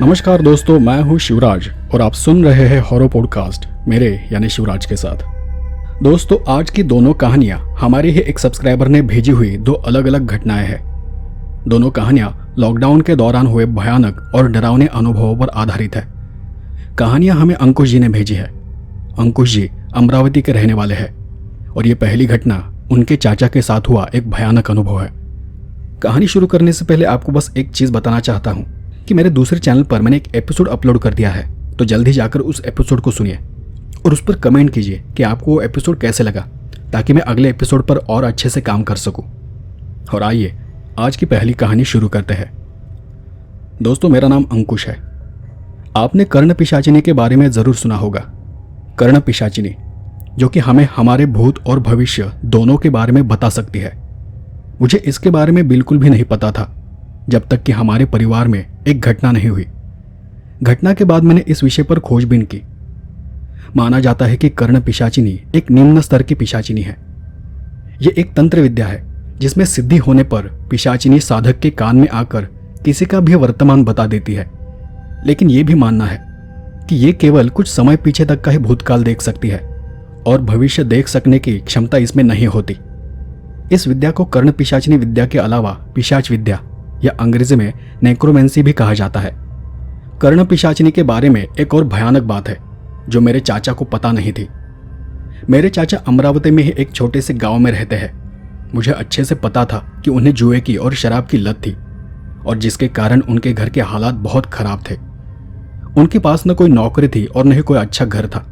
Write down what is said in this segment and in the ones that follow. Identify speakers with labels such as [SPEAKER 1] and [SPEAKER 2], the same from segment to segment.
[SPEAKER 1] नमस्कार दोस्तों, मैं हूं शिवराज और आप सुन रहे हैं हॉरर पॉडकास्ट मेरे यानी शिवराज के साथ। दोस्तों, आज की दोनों कहानियां हमारे ही एक सब्सक्राइबर ने भेजी हुई दो अलग अलग घटनाएं हैं। दोनों कहानियां लॉकडाउन के दौरान हुए भयानक और डरावने अनुभवों पर आधारित है। कहानियां हमें अंकुश जी ने भेजी है। अंकुश जी अमरावती के रहने वाले हैं और ये पहली घटना उनके चाचा के साथ हुआ एक भयानक अनुभव है। कहानी शुरू करने से पहले आपको बस एक चीज़ बताना चाहता हूँ कि मेरे दूसरे चैनल पर मैंने एक एपिसोड अपलोड कर दिया है, तो जल्दी जाकर उस एपिसोड को सुनिए और उस पर कमेंट कीजिए कि आपको वो एपिसोड कैसे लगा, ताकि मैं अगले एपिसोड पर और अच्छे से काम कर सकूं। और आइए आज की पहली कहानी शुरू करते हैं। दोस्तों, मेरा नाम अंकुश है। आपने कर्ण पिशाचिनी के बारे में ज़रूर सुना होगा। कर्ण पिशाचिनी जो कि हमें हमारे भूत और भविष्य दोनों के बारे में बता सकती है। मुझे इसके बारे में बिल्कुल भी नहीं पता था जब तक कि हमारे परिवार में एक घटना नहीं हुई। घटना के बाद मैंने इस विषय पर खोजबीन की। माना जाता है कि कर्ण पिशाचिनी एक निम्न स्तर की पिशाचिनी है। यह एक तंत्र विद्या है जिसमें सिद्धि होने पर पिशाचिनी साधक के कान में आकर किसी का भी वर्तमान बता देती है, लेकिन यह भी मानना है कि यह केवल कुछ समय पीछे तक का ही भूतकाल देख सकती है और भविष्य देख सकने की क्षमता इसमें नहीं होती। इस विद्या को कर्ण पिशाचिनी विद्या के अलावा पिशाच विद्या या अंग्रेजी में नेक्रोमेंसी भी कहा जाता है। कर्ण पिशाचिनी के बारे में एक और भयानक बात है जो मेरे चाचा को पता नहीं थी। मेरे चाचा अमरावती में ही एक छोटे से गांव में रहते हैं। मुझे अच्छे से पता था कि उन्हें जुए की और शराब की लत थी और जिसके कारण उनके घर के हालात बहुत खराब थे। उनके पास न कोई नौकरी थी और न ही कोई अच्छा घर था।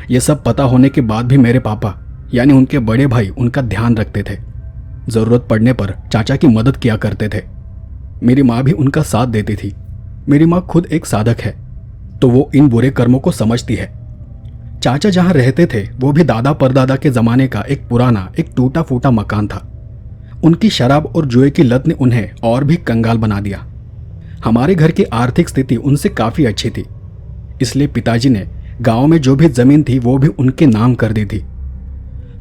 [SPEAKER 1] यह सब पता होने के बाद भी मेरे पापा यानी उनके बड़े भाई उनका ध्यान रखते थे। जरूरत पड़ने पर चाचा की मदद किया करते थे। मेरी माँ भी उनका साथ देती थी। मेरी माँ खुद एक साधक है, तो वो इन बुरे कर्मों को समझती है। चाचा जहाँ रहते थे वो भी दादा परदादा के जमाने का एक पुराना, एक टूटा फूटा मकान था। उनकी शराब और जुए की लत ने उन्हें और भी कंगाल बना दिया। हमारे घर की आर्थिक स्थिति उनसे काफ़ी अच्छी थी, इसलिए पिताजी ने गाँव में जो भी जमीन थी वो भी उनके नाम कर दी थी।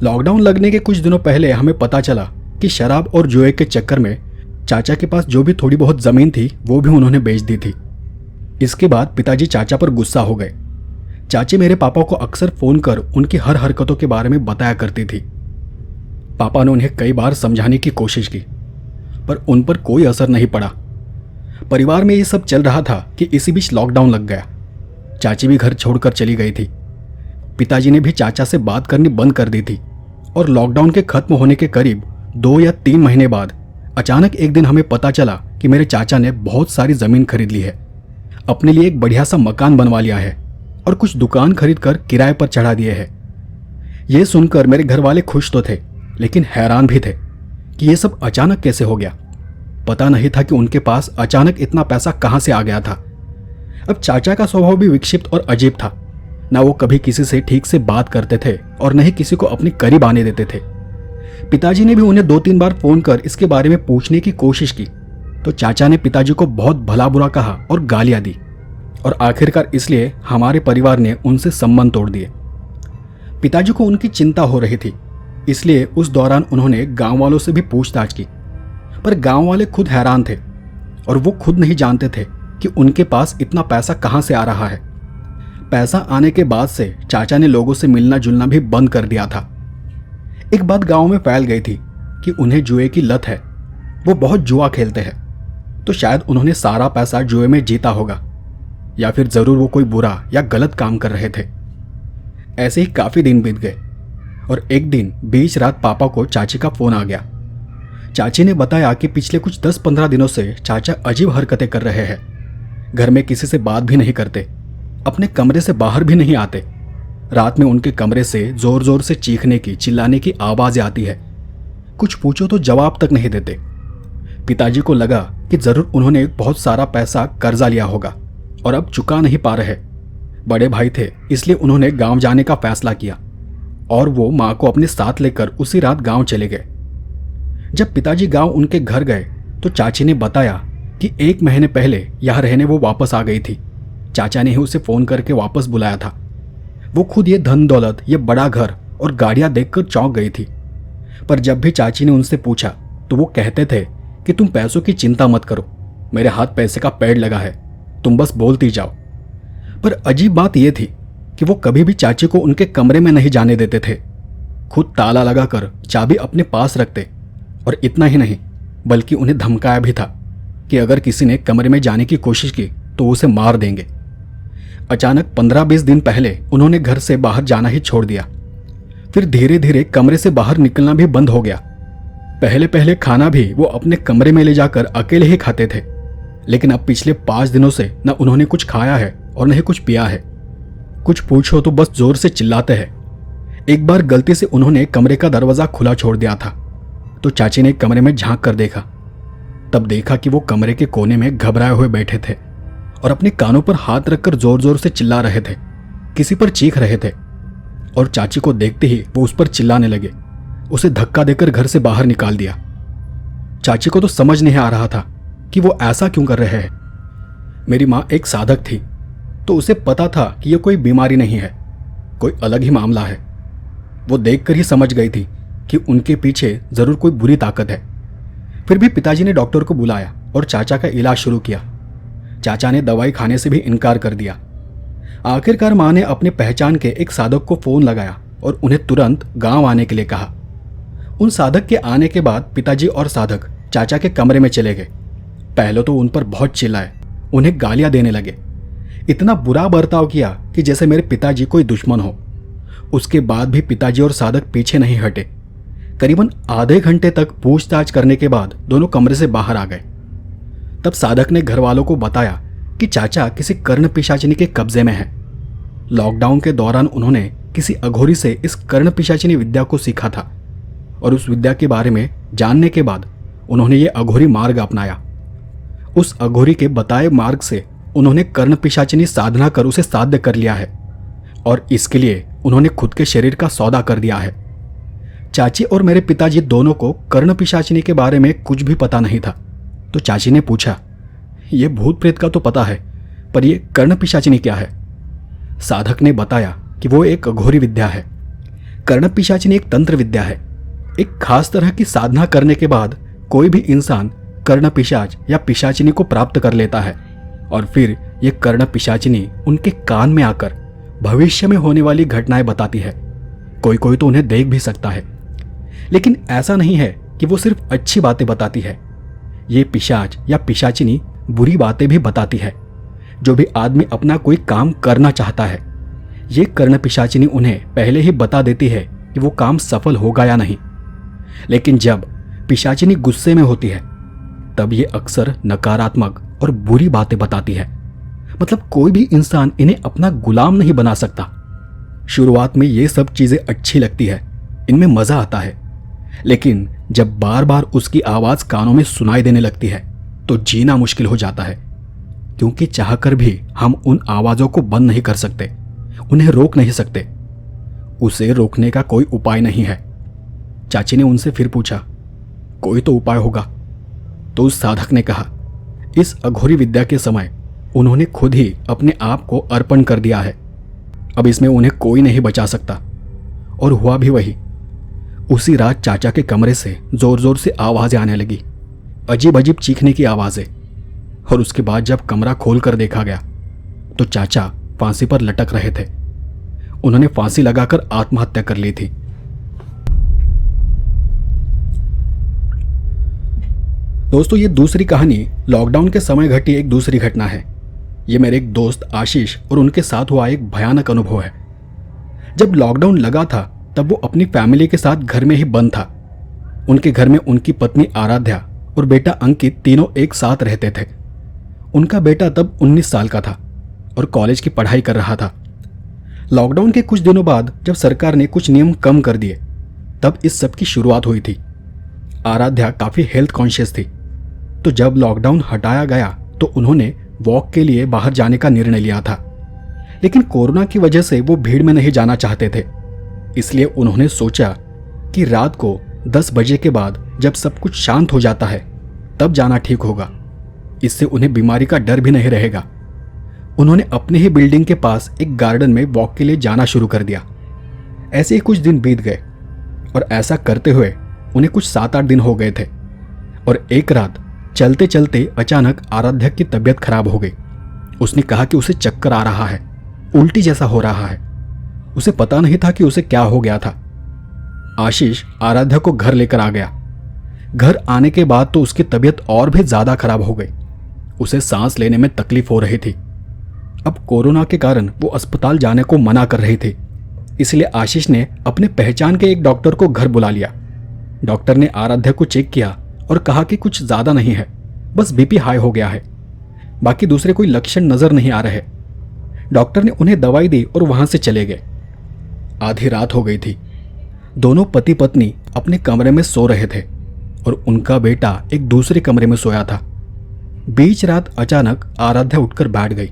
[SPEAKER 1] लॉकडाउन लगने के कुछ दिनों पहले हमें पता चला कि शराब और जुए के चक्कर में चाचा के पास जो भी थोड़ी बहुत जमीन थी वो भी उन्होंने बेच दी थी। इसके बाद पिताजी चाचा पर गुस्सा हो गए। चाची मेरे पापा को अक्सर फोन कर उनकी हर हरकतों के बारे में बताया करती थी। पापा ने उन्हें कई बार समझाने की कोशिश की, पर उन पर कोई असर नहीं पड़ा। परिवार में ये सब चल रहा था कि इसी बीच लॉकडाउन लग गया। चाची भी घर छोड़कर चली गई थी। पिताजी ने भी चाचा से बात करनी बंद कर दी थी और लॉकडाउन के खत्म होने के करीब 2 या 3 महीने बाद अचानक एक दिन हमें पता चला कि मेरे चाचा ने बहुत सारी जमीन खरीद ली है, अपने लिए एक बढ़िया सा मकान बनवा लिया है और कुछ दुकान खरीद कर किराए पर चढ़ा दिए हैं। यह सुनकर मेरे घर वाले खुश तो थे, लेकिन हैरान भी थे कि यह सब अचानक कैसे हो गया। पता नहीं था कि उनके पास अचानक इतना पैसा कहाँ से आ गया था। अब चाचा का स्वभाव भी विक्षिप्त और अजीब था। ना वो कभी किसी से ठीक से बात करते थे और न ही किसी को अपने करीब आने देते थे। पिताजी ने भी उन्हें 2-3 बार फोन कर इसके बारे में पूछने की कोशिश की, तो चाचा ने पिताजी को बहुत भला बुरा कहा और गालियां दी और आखिरकार इसलिए हमारे परिवार ने उनसे संबंध तोड़ दिए। पिताजी को उनकी चिंता हो रही थी, इसलिए उस दौरान उन्होंने गांव वालों से भी पूछताछ की, पर गांव वाले खुद हैरान थे और वो खुद नहीं जानते थे कि उनके पास इतना पैसा कहाँ से आ रहा है। पैसा आने के बाद से चाचा ने लोगों से मिलना जुलना भी बंद कर दिया था। एक बात गांव में फैल गई थी कि उन्हें जुए की लत है। वो बहुत जुआ खेलते हैं, तो शायद उन्होंने सारा पैसा जुए में जीता होगा या फिर जरूर वो कोई बुरा या गलत काम कर रहे थे। ऐसे ही काफी दिन बीत गए और एक दिन बीच रात पापा को चाची का फोन आ गया। चाची ने बताया कि पिछले कुछ 10-15 दिनों से चाचा अजीब हरकतें कर रहे हैं। घर में किसी से बात भी नहीं करते, अपने कमरे से बाहर भी नहीं आते। रात में उनके कमरे से जोर जोर से चीखने की, चिल्लाने की आवाज़ें आती है। कुछ पूछो तो जवाब तक नहीं देते। पिताजी को लगा कि जरूर उन्होंने बहुत सारा पैसा कर्जा लिया होगा और अब चुका नहीं पा रहे। बड़े भाई थे, इसलिए उन्होंने गांव जाने का फैसला किया और वो माँ को अपने साथ लेकर उसी रात गांव चले गए। जब पिताजी गांव उनके घर गए तो चाची ने बताया कि 1 महीने पहले यहाँ रहने वो वापस आ गई थी। चाचा ने ही उसे फोन करके वापस बुलाया था। वो खुद ये धन दौलत, ये बड़ा घर और गाड़ियां देखकर चौंक गई थी। पर जब भी चाची ने उनसे पूछा तो वो कहते थे कि तुम पैसों की चिंता मत करो, मेरे हाथ पैसे का पेड़ लगा है तुम बस बोलती जाओ। पर अजीब बात यह थी कि वो कभी भी चाची को उनके कमरे में नहीं जाने देते थे। खुद ताला लगाकर चाबी अपने पास रखते, और इतना ही नहीं बल्कि उन्हें धमकाया भी था कि अगर किसी ने कमरे में जाने की कोशिश की तो उसे मार देंगे। अचानक 15-20 दिन पहले उन्होंने घर से बाहर जाना ही छोड़ दिया। फिर धीरे धीरे कमरे से बाहर निकलना भी बंद हो गया। पहले पहले खाना भी वो अपने कमरे में ले जाकर अकेले ही खाते थे, लेकिन अब पिछले 5 दिनों से न उन्होंने कुछ खाया है और न ही कुछ पिया है। कुछ पूछो तो बस जोर से चिल्लाते हैं। एक बार गलती से उन्होंने कमरे का दरवाजा खुला छोड़ दिया था, तो चाची ने कमरे में झांक कर देखा। तब देखा कि वो कमरे के कोने में घबराए हुए बैठे थे और अपने कानों पर हाथ रखकर जोर जोर से चिल्ला रहे थे, किसी पर चीख रहे थे। और चाची को देखते ही वो उस पर चिल्लाने लगे, उसे धक्का देकर घर से बाहर निकाल दिया। चाची को तो समझ नहीं आ रहा था कि वो ऐसा क्यों कर रहे हैं। मेरी माँ एक साधक थी, तो उसे पता था कि यह कोई बीमारी नहीं है, कोई अलग ही मामला है। वो देखकर ही समझ गई थी कि उनके पीछे जरूर कोई बुरी ताकत है। फिर भी पिताजी ने डॉक्टर को बुलाया और चाचा का इलाज शुरू किया। चाचा ने दवाई खाने से भी इनकार कर दिया। आखिरकार माँ ने अपने पहचान के एक साधक को फोन लगाया और उन्हें तुरंत गांव आने के लिए कहा। उन साधक के आने के बाद पिताजी और साधक चाचा के कमरे में चले गए। पहले तो उन पर बहुत चिल्लाए, उन्हें गालियां देने लगे, इतना बुरा बर्ताव किया कि जैसे मेरे पिताजी कोई दुश्मन हो। उसके बाद भी पिताजी और साधक पीछे नहीं हटे। करीबन आधे घंटे तक पूछताछ करने के बाद दोनों कमरे से बाहर आ गए। तब साधक ने घर वालों को बताया कि चाचा किसी कर्ण पिशाचिनी के कब्जे में है। लॉकडाउन के दौरान उन्होंने किसी अघोरी से इस कर्ण पिशाचिनी विद्या को सीखा था, और उस विद्या के बारे में जानने के बाद उन्होंने ये अघोरी मार्ग अपनाया। उस अघोरी के बताए मार्ग से उन्होंने कर्ण पिशाचिनी साधना कर उसे साध्य कर लिया है, और इसके लिए उन्होंने खुद के शरीर का सौदा कर दिया है। चाची और मेरे पिताजी दोनों को कर्ण पिशाचिनी के बारे में कुछ भी पता नहीं था। तो चाची ने पूछा, ये भूत प्रेत का तो पता है, पर ये कर्ण पिशाचिनी क्या है? साधक ने बताया कि वो एक अघोरी विद्या है। कर्ण पिशाचिनी एक तंत्र विद्या है। एक खास तरह की साधना करने के बाद कोई भी इंसान कर्ण पिशाच या पिशाचिनी को प्राप्त कर लेता है, और फिर ये कर्ण पिशाचिनी उनके कान में आकर भविष्य में होने वाली घटनाएं बताती है। कोई कोई तो उन्हें देख भी सकता है, लेकिन ऐसा नहीं है कि वो सिर्फ अच्छी बातें बताती है। ये पिशाच या पिशाचिनी बुरी बातें भी बताती है। जो भी आदमी अपना कोई काम करना चाहता है, ये कर्ण पिशाचिनी उन्हें पहले ही बता देती है कि वो काम सफल होगा या नहीं। लेकिन जब पिशाचिनी गुस्से में होती है, तब ये अक्सर नकारात्मक और बुरी बातें बताती है। मतलब कोई भी इंसान इन्हें अपना गुलाम नहीं बना सकता। शुरुआत में ये सब चीजें अच्छी लगती है, इनमें मजा आता है, लेकिन जब बार बार उसकी आवाज कानों में सुनाई देने लगती है तो जीना मुश्किल हो जाता है, क्योंकि चाहकर भी हम उन आवाजों को बंद नहीं कर सकते, उन्हें रोक नहीं सकते। उसे रोकने का कोई उपाय नहीं है। चाची ने उनसे फिर पूछा, कोई तो उपाय होगा? तो उस साधक ने कहा, इस अघोरी विद्या के समय उन्होंने खुद ही अपने आप को अर्पण कर दिया है। अब इसमें उन्हें कोई नहीं बचा सकता। और हुआ भी वही। उसी रात चाचा के कमरे से जोर जोर से आवाजें आने लगी, अजीब अजीब चीखने की आवाजें। और उसके बाद जब कमरा खोल कर देखा गया तो चाचा फांसी पर लटक रहे थे। उन्होंने फांसी लगाकर आत्महत्या कर ली थी। दोस्तों, ये दूसरी कहानी लॉकडाउन के समय घटी एक दूसरी घटना है। ये मेरे एक दोस्त आशीष और उनके साथ हुआ एक भयानक अनुभव है। जब लॉकडाउन लगा था तब वो अपनी फैमिली के साथ घर में ही बंद था। उनके घर में उनकी पत्नी आराध्या और बेटा अंकित तीनों एक साथ रहते थे। उनका बेटा तब 19 साल का था और कॉलेज की पढ़ाई कर रहा था। लॉकडाउन के कुछ दिनों बाद जब सरकार ने कुछ नियम कम कर दिए, तब इस सब की शुरुआत हुई थी। आराध्या काफ़ी हेल्थ कॉन्शियस थी, तो जब लॉकडाउन हटाया गया तो उन्होंने वॉक के लिए बाहर जाने का निर्णय लिया था। लेकिन कोरोना की वजह से वो भीड़ में नहीं जाना चाहते थे, इसलिए उन्होंने सोचा कि रात को 10 बजे के बाद जब सब कुछ शांत हो जाता है तब जाना ठीक होगा। इससे उन्हें बीमारी का डर भी नहीं रहेगा। उन्होंने अपने ही बिल्डिंग के पास एक गार्डन में वॉक के लिए जाना शुरू कर दिया। ऐसे ही कुछ दिन बीत गए और ऐसा करते हुए उन्हें कुछ 7-8 दिन हो गए थे। और एक रात चलते चलते अचानक आराध्या की तबीयत खराब हो गई उसने कहा कि उसे चक्कर आ रहा है, उल्टी जैसा हो रहा है। उसे पता नहीं था कि उसे क्या हो गया था। आशीष आराध्या को घर लेकर आ गया। घर आने के बाद तो उसकी तबीयत और भी ज्यादा खराब हो गई। उसे सांस लेने में तकलीफ हो रही थी। अब कोरोना के कारण वो अस्पताल जाने को मना कर रही थी। इसलिए आशीष ने अपने पहचान के एक डॉक्टर को घर बुला लिया। डॉक्टर ने आराध्या को चेक किया और कहा कि कुछ ज्यादा नहीं है, बस बीपी हाई हो गया है, बाकी दूसरे कोई लक्षण नजर नहीं आ रहे। डॉक्टर ने उन्हें दवाई दी और वहां से चले गए। आधी रात हो गई थी। दोनों पति पत्नी अपने कमरे में सो रहे थे और उनका बेटा एक दूसरे कमरे में सोया था। बीच रात अचानक आराध्या उठकर बैठ गई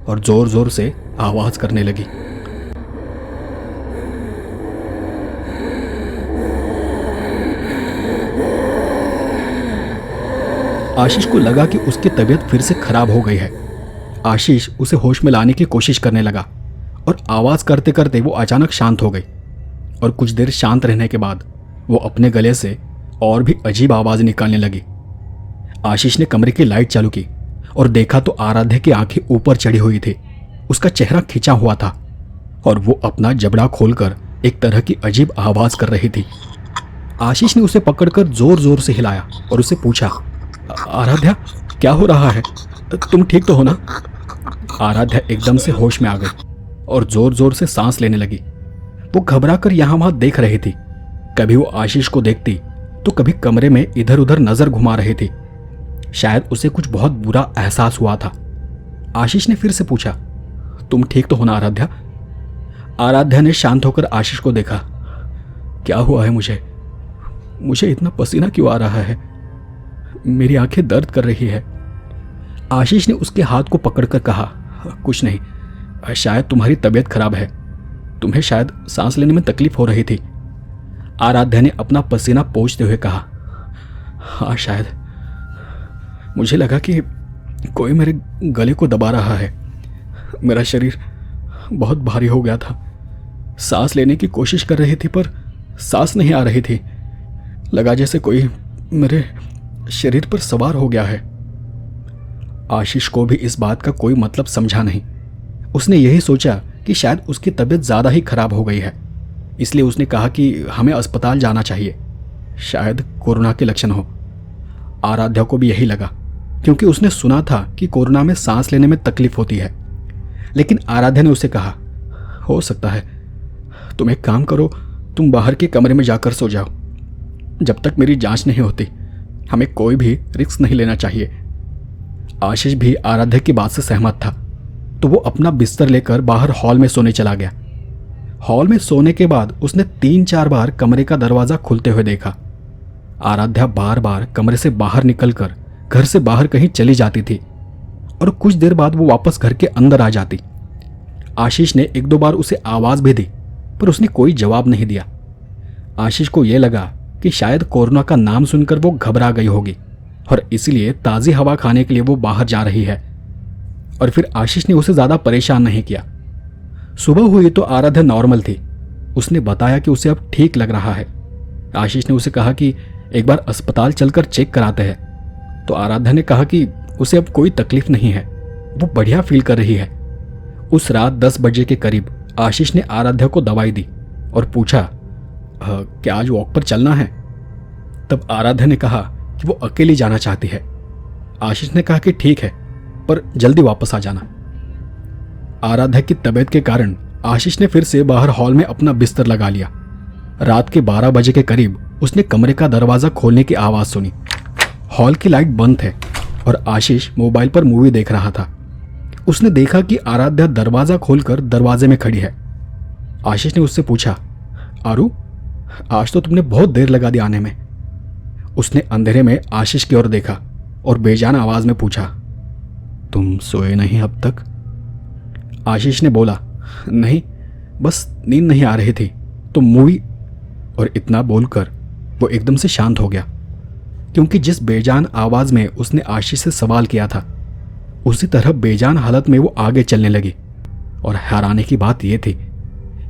[SPEAKER 1] और जोर जोर से आवाज करने लगी। आशीष को लगा कि उसकी तबीयत फिर से खराब हो गई है। आशीष उसे होश में लाने की कोशिश करने लगा और आवाज करते करते वो अचानक शांत हो गई। और कुछ देर शांत रहने के बाद वो अपने गले से और भी अजीब आवाज निकालने लगी। आशीष ने कमरे की लाइट चालू की और देखा तो आराध्या की आंखें ऊपर चढ़ी हुई थी। उसका चेहरा खिंचा हुआ था और वो अपना जबड़ा खोलकर एक तरह की अजीब आवाज कर रही थी। आशीष ने उसे पकड़कर जोर जोर से हिलाया और उससे पूछा, आराध्या क्या हो रहा है, तुम ठीक तो हो ना? आराध्या एकदम से होश में आ गई और जोर जोर से सांस लेने लगी। वो घबराकर यहां वहां देख रही थी। कभी वो आशीष को देखती तो कभी कमरे में इधर उधर नजर घुमा रही थी। शायद उसे कुछ बहुत बुरा एहसास हुआ था। आशीष ने फिर से पूछा, तुम ठीक तो हो ना आराध्या? आराध्या ने शांत होकर आशीष को देखा। क्या हुआ है मुझे इतना पसीना क्यों आ रहा है? मेरी आंखें दर्द कर रही है। आशीष ने उसके हाथ को पकड़कर कहा, कुछ नहीं, शायद तुम्हारी तबीयत खराब है, तुम्हें शायद सांस लेने में तकलीफ हो रही थी। आराध्या ने अपना पसीना पोंछते हुए कहा, हाँ शायद, मुझे लगा कि कोई मेरे गले को दबा रहा है। मेरा शरीर बहुत भारी हो गया था। सांस लेने की कोशिश कर रही थी पर सांस नहीं आ रही थी। लगा जैसे कोई मेरे शरीर पर सवार हो गया है। आशीष को भी इस बात का कोई मतलब समझा नहीं। उसने यही सोचा कि शायद उसकी तबीयत ज़्यादा ही खराब हो गई है, इसलिए उसने कहा कि हमें अस्पताल जाना चाहिए, शायद कोरोना के लक्षण हो। आराध्या को भी यही लगा क्योंकि उसने सुना था कि कोरोना में सांस लेने में तकलीफ होती है। लेकिन आराध्या ने उसे कहा, हो सकता है, तुम एक काम करो, तुम बाहर के कमरे में जाकर सो जाओ। जब तक मेरी जांच नहीं होती हमें कोई भी रिस्क नहीं लेना चाहिए। आशीष भी आराध्या की बात से सहमत था, तो वो अपना बिस्तर लेकर बाहर हॉल में सोने चला गया। हॉल में सोने के बाद उसने 3-4 बार कमरे का दरवाजा खुलते हुए देखा। आराध्या बार बार कमरे से बाहर निकलकर घर से बाहर कहीं चली जाती थी और कुछ देर बाद वो वापस घर के अंदर आ जाती। आशीष ने 1-2 बार उसे आवाज भी दी पर उसने कोई जवाब नहीं दिया। आशीष को यह लगा कि शायद कोरोना का नाम सुनकर वो घबरा गई होगी और इसलिए ताज़ी हवा खाने के लिए वो बाहर जा रही है। और फिर आशीष ने उसे ज़्यादा परेशान नहीं किया। सुबह हुई तो आराध्या नॉर्मल थी। उसने बताया कि उसे अब ठीक लग रहा है। आशीष ने उसे कहा कि एक बार अस्पताल चलकर चेक कराते हैं, तो आराध्या ने कहा कि उसे अब कोई तकलीफ नहीं है, वो बढ़िया फील कर रही है। उस रात 10 बजे के करीब आशीष ने आराध्या को दवाई दी और पूछा, क्या आज वॉक पर चलना है? तब आराध्या ने कहा कि वो अकेली जाना चाहती है। आशीष ने कहा कि ठीक है, पर जल्दी वापस आ जाना। आराध्या की तबीयत के कारण आशीष ने फिर से बाहर हॉल में अपना बिस्तर लगा लिया। रात के 12 बजे के करीब उसने कमरे का दरवाजा खोलने की आवाज सुनी। हॉल की लाइट बंद थे और आशीष मोबाइल पर मूवी देख रहा था। उसने देखा कि आराध्या दरवाजा खोलकर दरवाजे में खड़ी है। आशीष ने उससे पूछा, आरू, आज तो तुमने बहुत देर लगा दी आने में। उसने अंधेरे में आशीष की ओर देखा और बेजान आवाज में पूछा, तुम सोए नहीं अब तक? आशीष ने बोला, नहीं, बस नींद नहीं आ रही थी तो मूवी। और इतना बोलकर वो एकदम से शांत हो गया, क्योंकि जिस बेजान आवाज में उसने आशीष से सवाल किया था उसी तरह बेजान हालत में वो आगे चलने लगी। और हैरानी की बात यह थी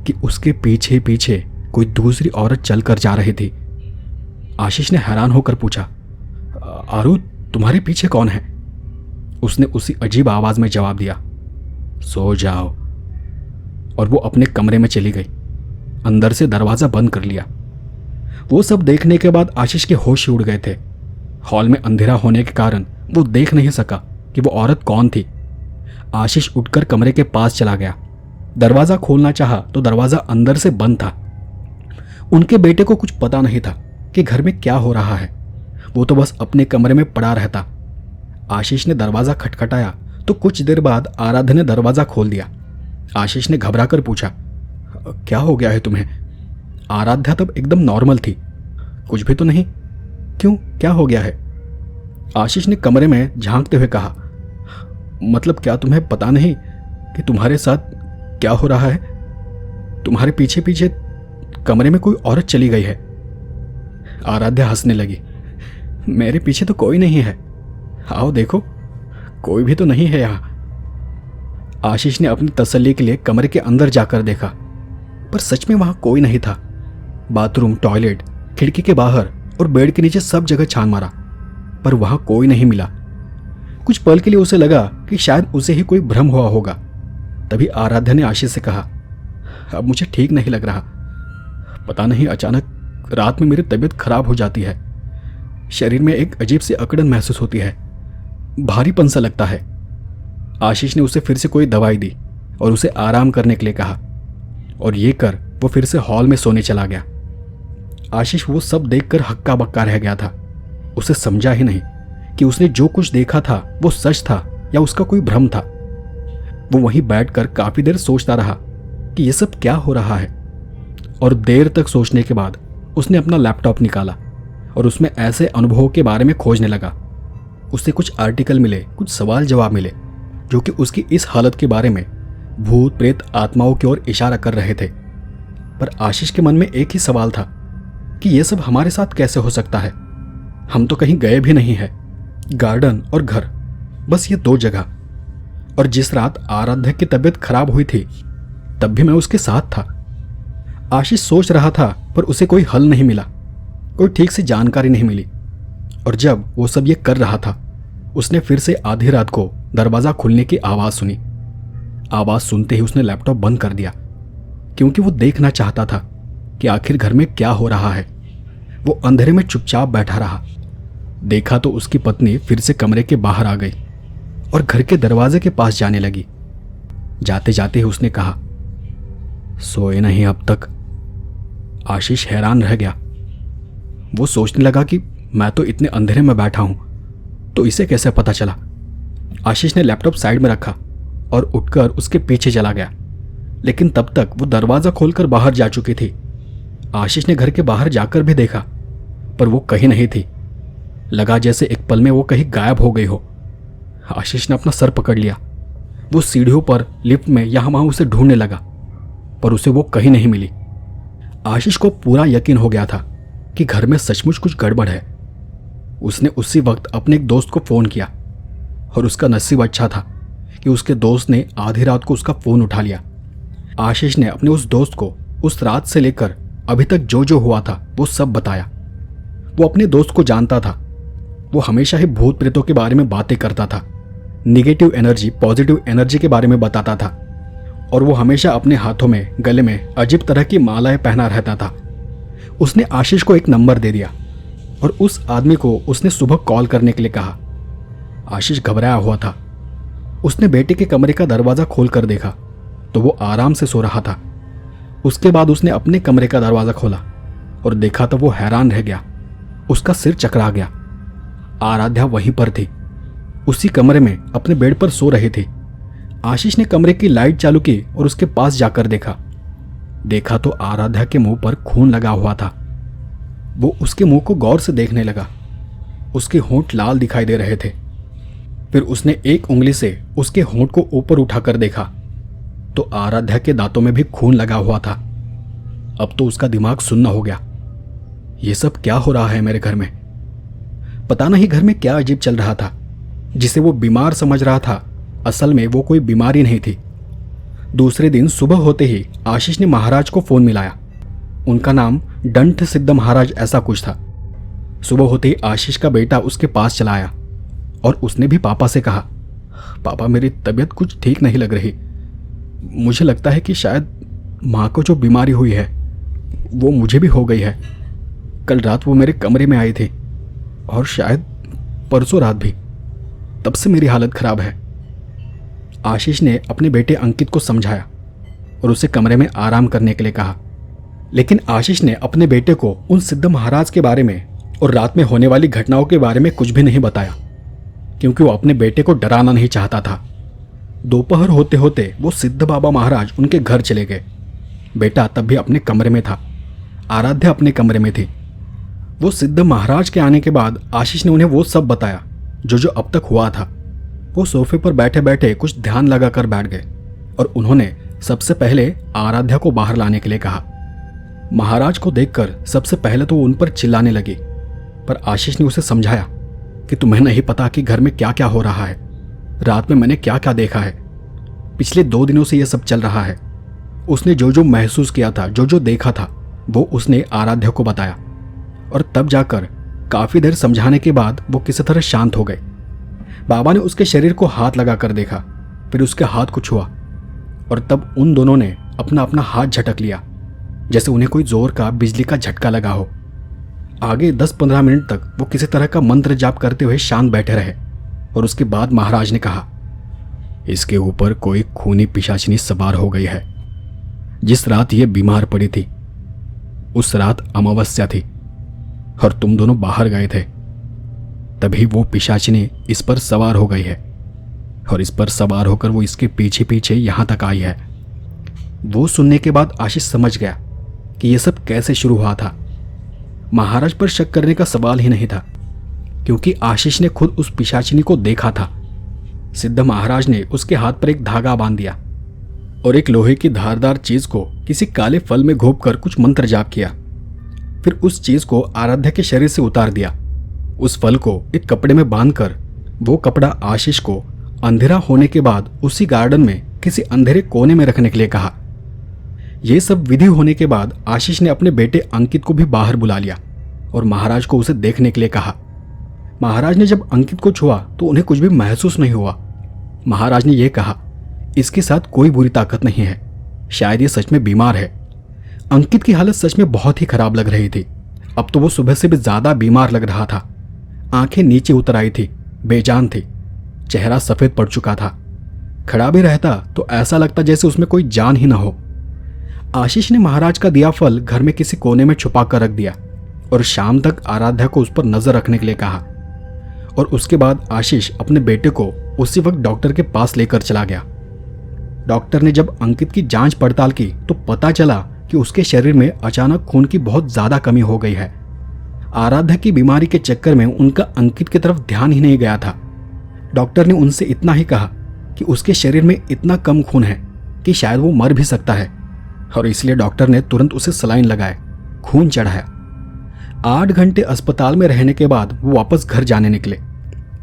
[SPEAKER 1] कि उसके पीछे पीछे कोई दूसरी औरत चलकर जा रही थी। आशीष ने हैरान होकर पूछा, आरू, तुम्हारे पीछे कौन है? उसने उसी अजीब आवाज में जवाब दिया, सो जाओ। और वो अपने कमरे में चली गई। अंदर से दरवाजा बंद कर लिया। वो सब देखने के बाद आशीष के होश ही उड़ गए थे। हॉल में अंधेरा होने के कारण वो देख नहीं सका कि वो औरत कौन थी। आशीष उठकर कमरे के पास चला गया। दरवाजा खोलना चाहा तो दरवाजा अंदर से बंद था। उनके बेटे को कुछ पता नहीं था कि घर में क्या हो रहा है। वो तो बस अपने कमरे में पड़ा रहता। आशीष ने दरवाजा खटखटाया तो कुछ देर बाद आराध्या ने दरवाजा खोल दिया। आशीष ने घबराकर पूछा, क्या हो गया है तुम्हें? आराध्या तब एकदम नॉर्मल थी। कुछ भी तो नहीं। क्यों, क्या हो गया है? आशीष ने कमरे में झांकते हुए कहा, मतलब क्या तुम्हें पता नहीं कि तुम्हारे साथ क्या हो रहा है? तुम्हारे पीछे पीछे कमरे में कोई औरत चली गई है। आराध्या हंसने लगी, मेरे पीछे तो कोई नहीं है, आओ देखो, कोई भी तो नहीं है यहां। आशीष ने अपनी तसल्ली के लिए कमरे के अंदर जाकर देखा, पर सच में वहां कोई नहीं था। बाथरूम, टॉयलेट, खिड़की के बाहर और बेड के नीचे सब जगह छान मारा, पर वहां कोई नहीं मिला। कुछ पल के लिए उसे लगा कि शायद उसे ही कोई भ्रम हुआ होगा। तभी आराध्या ने आशीष से कहा, अब मुझे ठीक नहीं लग रहा। पता नहीं, अचानक रात में मेरी तबीयत खराब हो जाती है। शरीर में एक अजीब सी अकड़न महसूस होती है, भारीपन सा लगता है। आशीष ने उसे फिर से कोई दवाई दी और उसे आराम करने के लिए कहा, और ये कर वो फिर से हॉल में सोने चला गया। आशीष वो सब देखकर हक्का बक्का रह गया था। उसे समझा ही नहीं कि उसने जो कुछ देखा था वो सच था या उसका कोई भ्रम था। वो वहीं बैठकर काफी देर सोचता रहा कि ये सब क्या हो रहा है, और देर तक सोचने के बाद उसने अपना लैपटॉप निकाला और उसमें ऐसे अनुभवों के बारे में खोजने लगा। उससे कुछ आर्टिकल मिले, कुछ सवाल जवाब मिले जो कि उसकी इस हालत के बारे में भूत प्रेत आत्माओं की ओर इशारा कर रहे थे। पर आशीष के मन में एक ही सवाल था कि यह सब हमारे साथ कैसे हो सकता है? हम तो कहीं गए भी नहीं हैं। गार्डन और घर, बस ये दो जगह। और जिस रात आराध्या की तबीयत खराब हुई थी तब भी मैं उसके साथ था। आशीष सोच रहा था पर उसे कोई हल नहीं मिला, कोई ठीक से जानकारी नहीं मिली। और जब वो सब ये कर रहा था उसने फिर से आधी रात को दरवाजा खुलने की आवाज सुनी। आवाज सुनते ही उसने लैपटॉप बंद कर दिया, क्योंकि वो देखना चाहता था कि आखिर घर में क्या हो रहा है। वो अंधेरे में चुपचाप बैठा रहा। देखा तो उसकी पत्नी फिर से कमरे के बाहर आ गई और घर के दरवाजे के पास जाने लगी। जाते जाते ही उसने कहा, सोए नहीं अब तक? आशीष हैरान रह गया। वो सोचने लगा कि मैं तो इतने अंधेरे में बैठा हूं, तो इसे कैसे पता चला? आशीष ने लैपटॉप साइड में रखा और उठकर उसके पीछे चला गया, लेकिन तब तक वो दरवाजा खोलकर बाहर जा चुकी थी। आशीष ने घर के बाहर जाकर भी देखा, पर वो कहीं नहीं थी। लगा जैसे एक पल में वो कहीं गायब हो गई हो। आशीष ने अपना सर पकड़ लिया। वो सीढ़ियों पर, लिफ्ट में, यहां वहां उसे ढूंढने लगा, पर उसे वो कहीं नहीं मिली। आशीष को पूरा यकीन हो गया था कि घर में सचमुच कुछ गड़बड़ है। उसने उसी वक्त अपने एक दोस्त को फोन किया, और उसका नसीब अच्छा था कि उसके दोस्त ने आधी रात को उसका फोन उठा लिया। आशीष ने अपने उस दोस्त को उस रात से लेकर अभी तक जो जो हुआ था वो सब बताया। वो अपने दोस्त को जानता था। वो हमेशा ही भूत प्रेतों के बारे में बातें करता था, निगेटिव एनर्जी, पॉजिटिव एनर्जी के बारे में बताता था, और वो हमेशा अपने हाथों में, गले में अजीब तरह की मालाएं पहना रहता था। उसने आशीष को एक नंबर दे दिया और उस आदमी को उसने सुबह कॉल करने के लिए कहा। आशीष घबराया हुआ था। उसने बेटे के कमरे का दरवाजा खोलकर देखा तो वो आराम से सो रहा था। उसके बाद उसने अपने कमरे का दरवाजा खोला और देखा तो वो हैरान रह गया। उसका सिर चकरा गया। आराध्या वहीं पर थी, उसी कमरे में अपने बेड पर सो रही थी। आशीष ने कमरे की लाइट चालू की और उसके पास जाकर देखा तो आराध्या के मुंह पर खून लगा हुआ था। वो उसके मुंह को गौर से देखने लगा। उसके होंठ लाल दिखाई दे रहे थे। फिर उसने एक उंगली से उसके होंठ को ऊपर उठाकर देखा तो आराध्या के दांतों में भी खून लगा हुआ था। अब तो उसका दिमाग सुन्न हो गया। ये सब क्या हो रहा है मेरे घर में? पता नहीं घर में क्या अजीब चल रहा था। जिसे वो बीमार समझ रहा था, असल में वो कोई बीमारी नहीं थी। दूसरे दिन सुबह होते ही आशीष ने महाराज को फोन मिलाया। उनका नाम डंठ सिद्ध महाराज ऐसा कुछ था। सुबह होते ही आशीष का बेटा उसके पास चला आया और उसने भी पापा से कहा पापा, मेरी तबीयत कुछ ठीक नहीं लग रही। मुझे लगता है कि शायद माँ को जो बीमारी हुई है वो मुझे भी हो गई है। कल रात वो मेरे कमरे में आई थी और शायद परसों रात भी। तब से मेरी हालत खराब है। आशीष ने अपने बेटे अंकित को समझाया और उसे कमरे में आराम करने के लिए कहा। लेकिन आशीष ने अपने बेटे को उन सिद्ध महाराज के बारे में और रात में होने वाली घटनाओं के बारे में कुछ भी नहीं बताया, क्योंकि वो अपने बेटे को डराना नहीं चाहता था। दोपहर होते होते वो सिद्ध बाबा महाराज उनके घर चले गए। बेटा तब भी अपने कमरे में था, आराध्या अपने कमरे में थी। वो सिद्ध महाराज के आने के बाद आशीष ने उन्हें वो सब बताया जो अब तक हुआ था। वो सोफे पर बैठे बैठे कुछ ध्यान लगाकर बैठ गए और उन्होंने सबसे पहले आराध्या को बाहर लाने के लिए कहा। महाराज को देखकर सबसे पहले तो वो उन पर चिल्लाने लगी, पर आशीष ने उसे समझाया कि तुम्हें नहीं पता कि घर में क्या क्या हो रहा है। रात में मैंने क्या क्या देखा है। पिछले 2 दिनों से यह सब चल रहा है। उसने जो महसूस किया था, जो देखा था, वो उसने आराध्या को बताया और तब जाकर काफी देर समझाने के बाद वो किसी तरह शांत हो गए। बाबा ने उसके शरीर को हाथ लगाकर देखा, फिर उसके हाथ को छुआ और तब उन दोनों ने अपना अपना हाथ झटक लिया, जैसे उन्हें कोई जोर का बिजली का झटका लगा हो। आगे 10-15 मिनट तक वो किसी तरह का मंत्र जाप करते हुए शांत बैठे रहे और उसके बाद महाराज ने कहा, इसके ऊपर कोई खूनी पिशाचिनी सवार हो गई है। जिस रात ये बीमार पड़ी थी उस रात अमावस्या थी और तुम दोनों बाहर गए थे, तभी वो पिशाचिनी इस पर सवार हो गई है और इस पर सवार होकर वो इसके पीछे पीछे यहां तक आई है। वो सुनने के बाद आशीष समझ गया कि यह सब कैसे शुरू हुआ था। महाराज पर शक करने का सवाल ही नहीं था, क्योंकि आशीष ने खुद उस पिशाचिनी को देखा था। सिद्ध महाराज ने उसके हाथ पर एक धागा बांध दिया और एक लोहे की धारदार चीज को किसी काले फल में घोंपकर कुछ मंत्र जाप किया। फिर उस चीज को आराध्या के शरीर से उतार दिया। उस फल को एक कपड़े में बांधकर वो कपड़ा आशीष को अंधेरा होने के बाद उसी गार्डन में किसी अंधेरे कोने में रखने के लिए कहा। यह सब विधि होने के बाद आशीष ने अपने बेटे अंकित को भी बाहर बुला लिया और महाराज को उसे देखने के लिए कहा। महाराज ने जब अंकित को छुआ तो उन्हें कुछ भी महसूस नहीं हुआ। महाराज ने यह कहा, इसके साथ कोई बुरी ताकत नहीं है, शायद ये सच में बीमार है। अंकित की हालत सच में बहुत ही खराब लग रही थी। अब तो वो सुबह से भी ज्यादा बीमार लग रहा था। आंखें नीचे उतर आई थी, बेजान थी, चेहरा सफेद पड़ चुका था। खड़ा भी रहता तो ऐसा लगता जैसे उसमें कोई जान ही ना हो। आशीष ने महाराज का दिया फल घर में किसी कोने में छुपा कर रख दिया और शाम तक आराध्या को उस पर नजर रखने के लिए कहा। और उसके बाद आशीष अपने बेटे को उसी वक्त डॉक्टर के पास लेकर चला गया। डॉक्टर ने जब अंकित की जांच पड़ताल की तो पता चला कि उसके शरीर में अचानक खून की बहुत ज्यादा कमी हो गई है। आराध्या की बीमारी के चक्कर में उनका अंकित की तरफ ध्यान ही नहीं गया था। डॉक्टर ने उनसे इतना ही कहा कि उसके शरीर में इतना कम खून है कि शायद वो मर भी सकता है, और इसलिए डॉक्टर ने तुरंत उसे सलाइन लगाए, खून चढ़ाया। 8 घंटे अस्पताल में रहने के बाद वो वापस घर जाने निकले,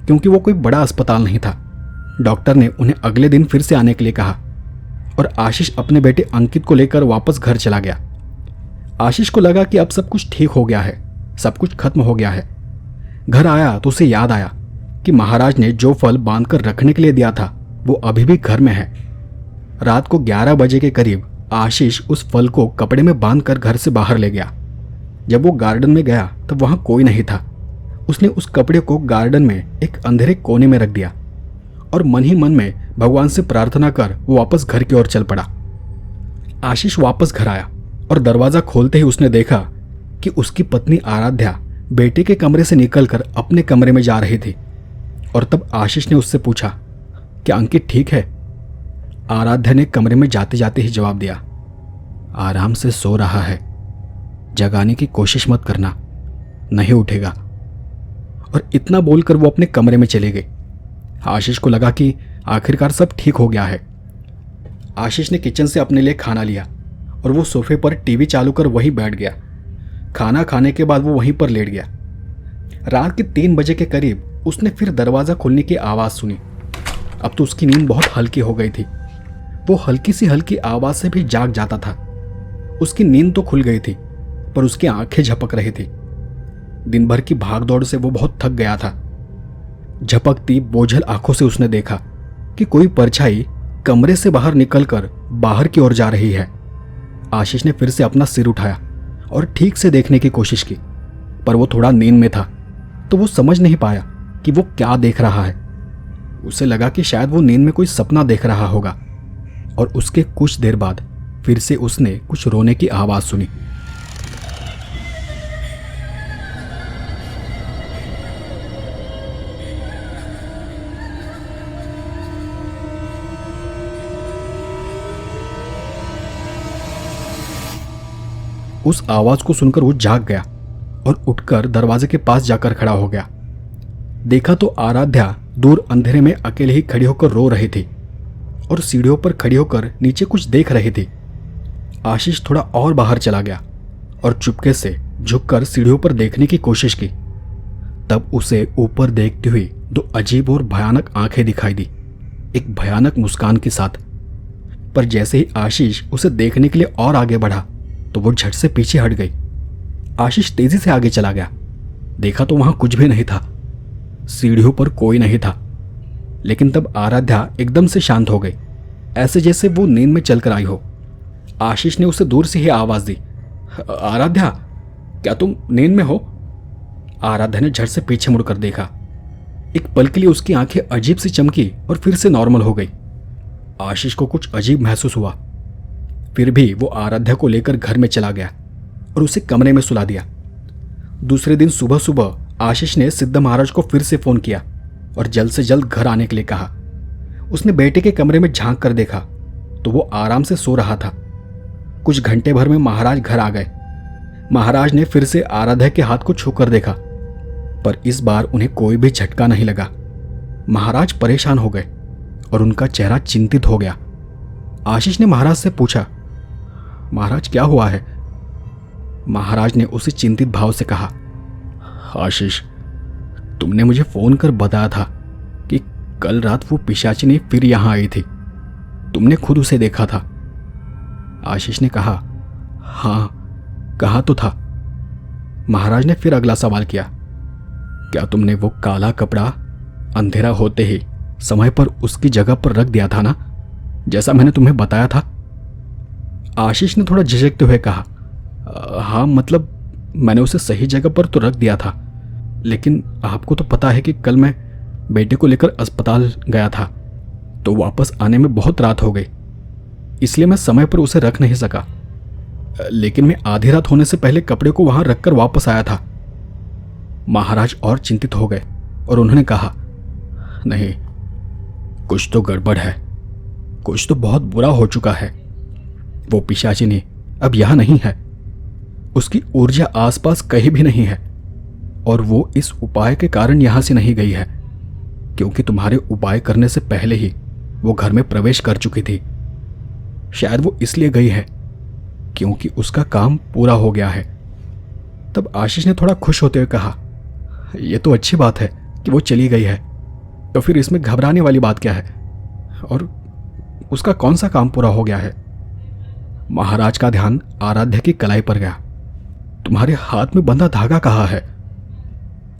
[SPEAKER 1] क्योंकि वो कोई बड़ा अस्पताल नहीं था। डॉक्टर ने उन्हें अगले दिन फिर से आने के लिए कहा और आशीष अपने बेटे अंकित को लेकर वापस घर चला गया। आशीष को लगा कि अब सब कुछ ठीक हो गया है, सब कुछ खत्म हो गया है। घर आया तो उसे याद आया कि महाराज ने जो फल बांधकर रखने के लिए दिया था वो अभी भी घर में है। रात को 11 बजे के करीब आशीष उस फल को कपड़े में बांधकर घर से बाहर ले गया। जब वो गार्डन में गया तब वहां कोई नहीं था। उसने उस कपड़े को गार्डन में एक अंधेरे कोने में रख दिया और मन ही मन में भगवान से प्रार्थना कर वो वापस घर की ओर चल पड़ा। आशीष वापस घर आया और दरवाजा खोलते ही उसने देखा कि उसकी पत्नी आराध्या बेटे के कमरे से निकलकर अपने कमरे में जा रही थी। और तब आशीष ने उससे पूछा, क्या अंकित ठीक है? आराध्या ने कमरे में जाते जाते ही जवाब दिया, आराम से सो रहा है, जगाने की कोशिश मत करना, नहीं उठेगा। और इतना बोलकर वो अपने कमरे में चले गए। आशीष को लगा कि आखिरकार सब ठीक हो गया है। आशीष ने किचन से अपने लिए खाना लिया और वो सोफे पर टीवी चालू कर वहीं बैठ गया। खाना खाने के बाद वो वहीं पर लेट गया। रात के 3 बजे के करीब उसने फिर दरवाज़ा खुलने की आवाज़ सुनी। अब तो उसकी नींद बहुत हल्की हो गई थी। वो हल्की सी हल्की आवाज़ से भी जाग जाता था। उसकी नींद तो खुल गई थी, पर उसकी आंखें झपक रही थी। दिन भर की भागदौड़ से वो बहुत थक गया था। झपकती बोझल आंखों से उसने देखा कि कोई परछाई कमरे से बाहर निकलकर बाहर की ओर जा रही है। आशीष ने फिर से अपना सिर उठाया और ठीक से देखने की कोशिश की, पर वो थोड़ा नींद में था तो वो समझ नहीं पाया कि वो क्या देख रहा है। उसे लगा कि शायद वो नींद में कोई सपना देख रहा होगा, और उसके कुछ देर बाद फिर से उसने कुछ रोने की आवाज सुनी। उस आवाज को सुनकर वो जाग गया और उठकर दरवाजे के पास जाकर खड़ा हो गया। देखा तो आराध्या दूर अंधेरे में अकेले ही खड़ी होकर रो रही थी और सीढ़ियों पर खड़ी होकर नीचे कुछ देख रही थी। आशीष थोड़ा और बाहर चला गया और चुपके से झुककर सीढ़ियों पर देखने की कोशिश की। तब उसे ऊपर देखती हुई दो अजीब और भयानक आंखें दिखाई दी, एक भयानक मुस्कान के साथ। पर जैसे ही आशीष उसे देखने के लिए और आगे बढ़ा तो वो झट से पीछे हट गई। आशीष तेजी से आगे चला गया। देखा तो वहां कुछ भी नहीं था, सीढ़ियों पर कोई नहीं था। लेकिन तब आराध्या एकदम से शांत हो गई, ऐसे जैसे वो नींद में चलकर आई हो। आशीष ने उसे दूर से ही आवाज दी, आराध्या, क्या तुम नींद में हो? आराध्या ने झट से पीछे मुड़कर देखा। एक पल के लिए उसकी आंखें अजीब सी चमकी और फिर से नॉर्मल हो गई। आशीष को कुछ अजीब महसूस हुआ। फिर भी वो आराध्या को लेकर घर में चला गया और उसे कमरे में सुला दिया। दूसरे दिन सुबह सुबह आशीष ने सिद्ध महाराज को फिर से फोन किया और जल्द से जल्द घर आने के लिए कहा। उसने बेटे के कमरे में झांक कर देखा तो वो आराम से सो रहा था। कुछ घंटे भर में महाराज घर आ गए। महाराज ने फिर से आराध्या के हाथ को छूकर देखा, पर इस बार उन्हें कोई भी झटका नहीं लगा। महाराज परेशान हो गए और उनका चेहरा चिंतित हो गया। आशीष ने महाराज से पूछा, महाराज क्या हुआ है? महाराज ने उसी चिंतित भाव से कहा, आशीष, तुमने मुझे फोन कर बताया था कि कल रात वो पिशाचिनी फिर यहां आई थी। तुमने खुद उसे देखा था। आशीष ने कहा, हाँ, कहा तो था। महाराज ने फिर अगला सवाल किया, क्या तुमने वो काला कपड़ा अंधेरा होते ही समय पर उसकी जगह पर रख दिया था ना, जैसा मैंने तुम्हें बताया था? आशीष ने थोड़ा झिझकते हुए कहा, हाँ, मतलब मैंने उसे सही जगह पर तो रख दिया था, लेकिन आपको तो पता है कि कल मैं बेटे को लेकर अस्पताल गया था, तो वापस आने में बहुत रात हो गई, इसलिए मैं समय पर उसे रख नहीं सका। लेकिन मैं आधी रात होने से पहले कपड़े को वहां रखकर वापस आया था। महाराज और चिंतित हो गए और उन्होंने कहा, नहीं, कुछ तो गड़बड़ है, कुछ तो बहुत बुरा हो चुका है। वो पिशाचिनी अब यहां नहीं है, उसकी ऊर्जा आसपास कहीं भी नहीं है, और वो इस उपाय के कारण यहां से नहीं गई है, क्योंकि तुम्हारे उपाय करने से पहले ही वो घर में प्रवेश कर चुकी थी। शायद वो इसलिए गई है क्योंकि उसका काम पूरा हो गया है। तब आशीष ने थोड़ा खुश होते हुए कहा, यह तो अच्छी बात है कि वो चली गई है, तो फिर इसमें घबराने वाली बात क्या है, और उसका कौन सा काम पूरा हो गया है? महाराज का ध्यान आराध्या की कलाई पर गया। तुम्हारे हाथ में बंधा धागा कहाँ है?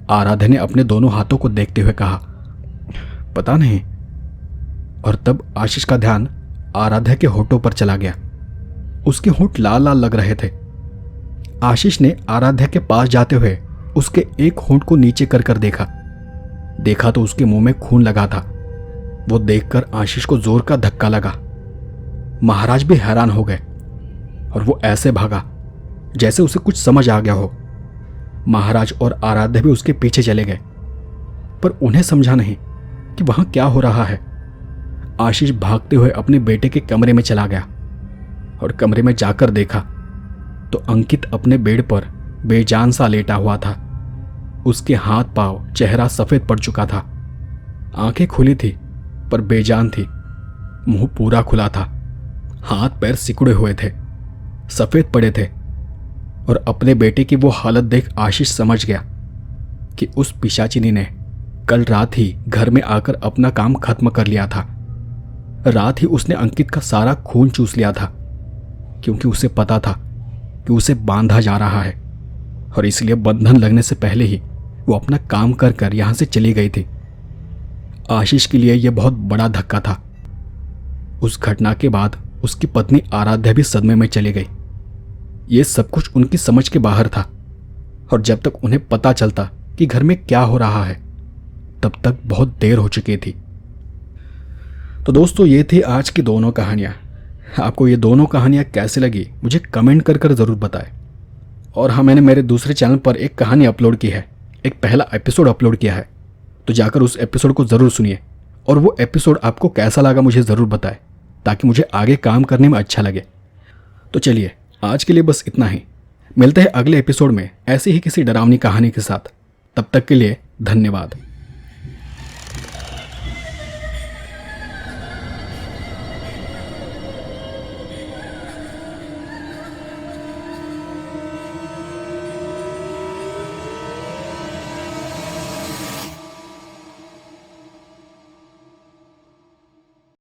[SPEAKER 1] आराध्या ने अपने दोनों हाथों को देखते हुए कहा, पता नहीं। और तब आशीष का ध्यान आराध्या के होठों पर चला गया। उसके होंठ लाल लाल लग रहे थे। आशीष ने आराध्या के पास जाते हुए उसके एक होंठ को नीचे कर कर देखा तो उसके मुंह में खून लगा था। वो देखकर आशीष को जोर का धक्का लगा। महाराज भी हैरान हो गए और वो ऐसे भागा जैसे उसे कुछ समझ आ गया हो। महाराज और आराध्या भी उसके पीछे चले गए, पर उन्हें समझा नहीं कि वहां क्या हो रहा है। आशीष भागते हुए अपने बेटे के कमरे में चला गया और कमरे में जाकर देखा तो अंकित अपने बेड पर बेजान सा लेटा हुआ था। उसके हाथ पांव चेहरा सफेद पड़ चुका था। आंखें खुली थी पर बेजान थी। मुंह पूरा खुला था। हाथ पैर सिकुड़े हुए थे, सफेद पड़े थे। और अपने बेटे की वो हालत देख आशीष समझ गया कि उस पिशाचिनी ने कल रात ही घर में आकर अपना काम खत्म कर लिया था। रात ही उसने अंकित का सारा खून चूस लिया था, क्योंकि उसे पता था कि उसे बांधा जा रहा है, और इसलिए बंधन लगने से पहले ही वो अपना काम कर कर यहां से चली गई थी। आशीष के लिए यह बहुत बड़ा धक्का था। उस घटना के बाद उसकी पत्नी आराध्या भी सदमे में चली गई। ये सब कुछ उनकी समझ के बाहर था और जब तक उन्हें पता चलता कि घर में क्या हो रहा है तब तक बहुत देर हो चुकी थी। तो दोस्तों, ये थी आज की दोनों कहानियाँ। आपको ये दोनों कहानियाँ कैसी लगी मुझे कमेंट कर ज़रूर बताएं। और हाँ, मैंने मेरे दूसरे चैनल पर एक कहानी अपलोड की है, एक पहला एपिसोड अपलोड किया है, तो जाकर उस एपिसोड को ज़रूर सुनिए और वो एपिसोड आपको कैसा लगा मुझे ज़रूर बताएं ताकि मुझे आगे काम करने में अच्छा लगे। तो चलिए, आज के लिए बस इतना ही। मिलते हैं अगले एपिसोड में ऐसी ही किसी डरावनी कहानी के साथ। तब तक के लिए धन्यवाद।